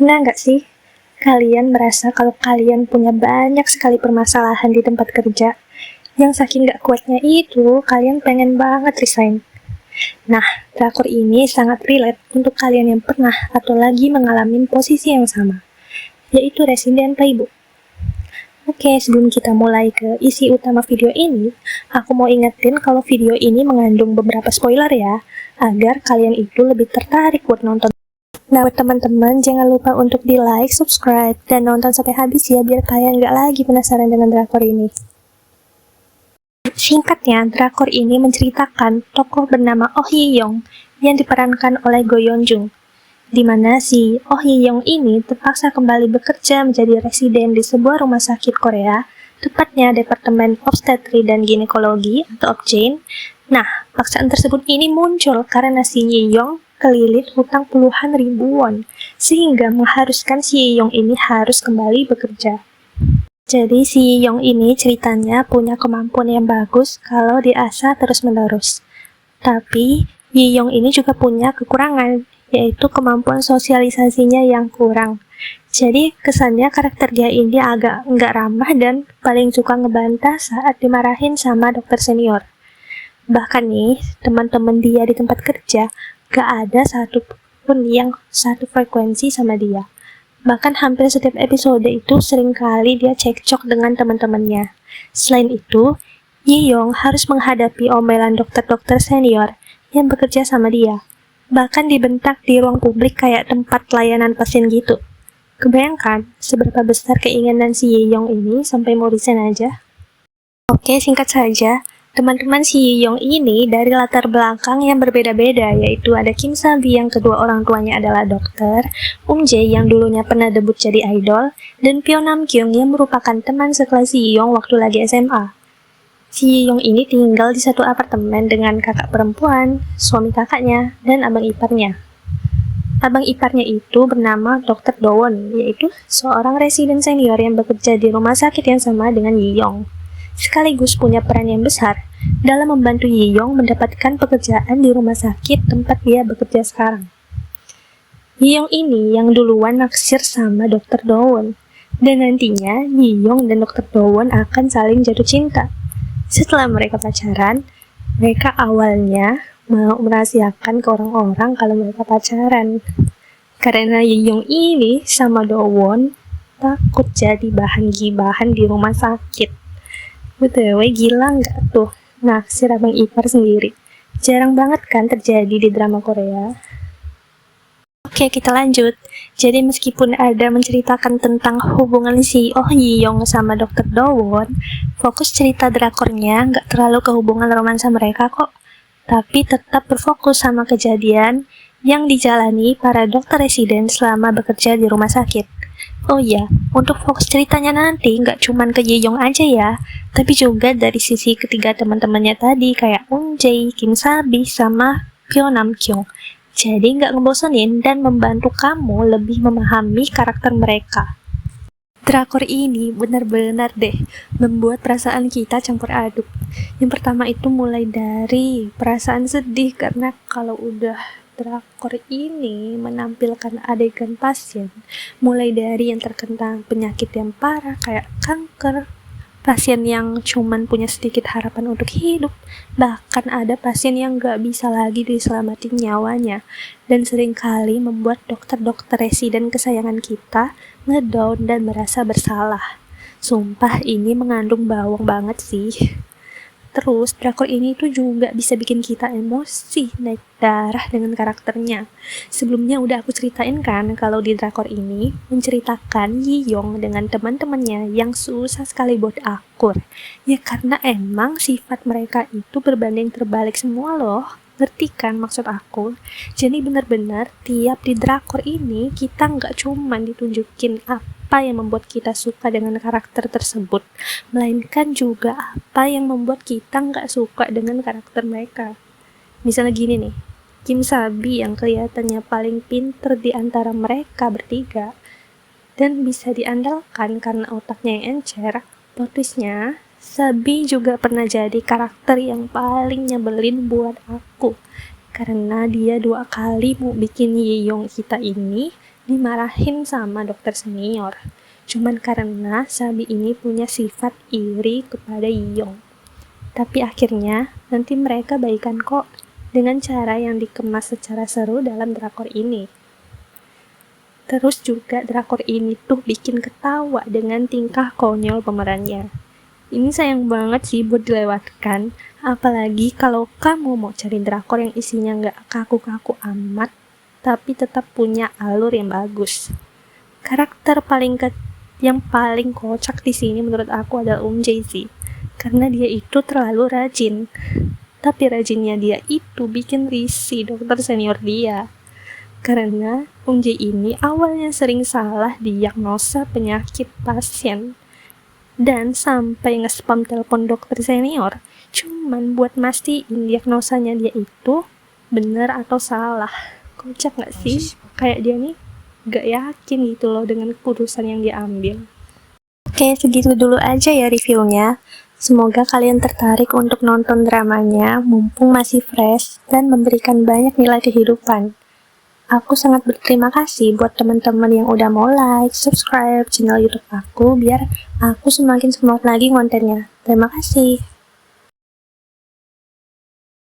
Pernah nggak sih kalian merasa kalau kalian punya banyak sekali permasalahan di tempat kerja, yang saking nggak kuatnya itu, kalian pengen banget resign? Nah, drakor ini sangat relate untuk kalian yang pernah atau lagi mengalami posisi yang sama, yaitu Resident Playbook. Oke, sebelum kita mulai ke isi utama video ini, aku mau ingetin kalau video ini mengandung beberapa spoiler ya, agar kalian itu lebih tertarik buat nonton. Nah, buat teman-teman, jangan lupa untuk di like, subscribe, dan nonton sampai habis ya, biar kalian nggak lagi penasaran dengan drakor ini. Singkatnya, drakor ini menceritakan tokoh bernama Oh Hye Young yang diperankan oleh Go Yeon Jung, di mana si Oh Hye Young ini terpaksa kembali bekerja menjadi residen di sebuah rumah sakit Korea, tepatnya Departemen Obstetri dan Ginekologi atau OBGYN. Nah, paksaan tersebut ini muncul karena si Hye Young kelilit hutang puluhan ribu won, sehingga mengharuskan si Hye Young ini harus kembali bekerja. Jadi si Hye Young ini ceritanya punya kemampuan yang bagus kalau diasah terus-menerus. Tapi Hye Young ini juga punya kekurangan, yaitu kemampuan sosialisasinya yang kurang. Jadi kesannya karakter dia ini agak nggak ramah dan paling suka ngebantah saat dimarahin sama dokter senior. Bahkan nih, teman-teman dia di tempat kerja gak ada satupun yang satu frekuensi sama dia. Bahkan hampir setiap episode itu seringkali dia cekcok dengan teman-temannya. Selain itu, Hye Young harus menghadapi omelan dokter-dokter senior yang bekerja sama dia. Bahkan dibentak di ruang publik kayak tempat layanan pasien gitu. Kebayangkan seberapa besar keinginan si Hye Young ini sampai mau resign aja? Oke, singkat saja. Teman-teman si Hye Young ini dari latar belakang yang berbeda-beda, yaitu ada Kim Sa-bi yang kedua orang tuanya adalah dokter, Jae yang dulunya pernah debut jadi idol, dan Pyo Nam Kyung yang merupakan teman sekelas si Hye Young waktu lagi SMA. Si Hye Young ini tinggal di satu apartemen dengan kakak perempuan, suami kakaknya, dan abang iparnya. Abang iparnya itu bernama Dr. Do Won, yaitu seorang residen senior yang bekerja di rumah sakit yang sama dengan Hye Young, sekaligus punya peran yang besar dalam membantu Hye Young mendapatkan pekerjaan di rumah sakit tempat dia bekerja sekarang. Hye Young ini yang duluan naksir sama Dr. Do Won, dan nantinya Hye Young dan Dr. Do Won akan saling jatuh cinta. Setelah mereka pacaran, mereka awalnya mau merahasiakan ke orang-orang kalau mereka pacaran. Karena Hye Young ini sama Do Won takut jadi bahan gibahan di rumah sakit. BTW, gila nggak tuh naksir abang ipar sendiri? Jarang banget kan terjadi di drama Korea. Oke, kita lanjut. Jadi meskipun ada menceritakan tentang hubungan si Oh Hye Young sama Dr. Do Won, fokus cerita drakornya nggak terlalu ke hubungan romansa mereka kok, tapi tetap berfokus sama kejadian yang dijalani para dokter residen selama bekerja di rumah sakit. Oh iya, untuk fokus ceritanya nanti nggak cuman ke Hye Young aja ya, tapi juga dari sisi ketiga teman-temannya tadi kayak Jae, Kim Sa-bi, sama Pyo Nam Kyung. Jadi nggak ngebosenin dan membantu kamu lebih memahami karakter mereka. Drakor ini benar-benar deh membuat perasaan kita campur aduk. Yang pertama itu mulai dari perasaan sedih karena kalau udah drakor ini menampilkan adegan pasien, mulai dari yang terkena penyakit yang parah kayak kanker, pasien yang cuman punya sedikit harapan untuk hidup, bahkan ada pasien yang gak bisa lagi diselamatin nyawanya, dan seringkali membuat dokter-dokter residen kesayangan kita ngedown dan merasa bersalah. Sumpah ini mengandung bawang banget sih. Terus, drakor ini tuh juga bisa bikin kita emosi, naik darah dengan karakternya. Sebelumnya udah aku ceritain kan kalau di drakor ini menceritakan Hye Young dengan teman-temannya yang susah sekali buat akur. Ya karena emang sifat mereka itu berbanding terbalik semua loh. Ngerti kan maksud aku? Jadi benar-benar tiap di drakor ini kita nggak cuman ditunjukin apa yang membuat kita suka dengan karakter tersebut, melainkan juga apa yang membuat kita nggak suka dengan karakter mereka. Misalnya gini nih, Kim Sa-bi yang kelihatannya paling pinter di antara mereka bertiga dan bisa diandalkan karena otaknya yang encer. Plot twist-nya, Sa-bi juga pernah jadi karakter yang paling nyebelin buat aku, karena dia 2 kali mau bikin Hye Young kita ini dimarahin sama dokter senior. Cuman karena Sabi ini punya sifat iri kepada Yiyong. Tapi akhirnya nanti mereka baikan kok dengan cara yang dikemas secara seru dalam drakor ini. Terus juga drakor ini tuh bikin ketawa dengan tingkah konyol pemerannya. Ini sayang banget sih buat dilewatkan, apalagi kalau kamu mau cari drakor yang isinya nggak kaku-kaku amat, tapi tetap punya alur yang bagus. Karakter yang paling kocak di sini menurut aku adalah Jae-ji, karena dia itu terlalu rajin. Tapi rajinnya dia itu bikin risih dokter senior dia. Karena Jae ini awalnya sering salah diagnosa penyakit pasien dan sampai nge-spam telepon dokter senior cuman buat mastiin diagnosanya dia itu bener atau salah. Kocak gak sih? Kayak dia nih gak yakin gitu loh dengan keputusan yang dia ambil. Oke, segitu dulu aja ya reviewnya. Semoga kalian tertarik untuk nonton dramanya mumpung masih fresh dan memberikan banyak nilai kehidupan. Aku sangat berterima kasih buat teman-teman yang udah mau like, subscribe channel YouTube aku biar aku semakin semangat lagi kontennya. Terima kasih.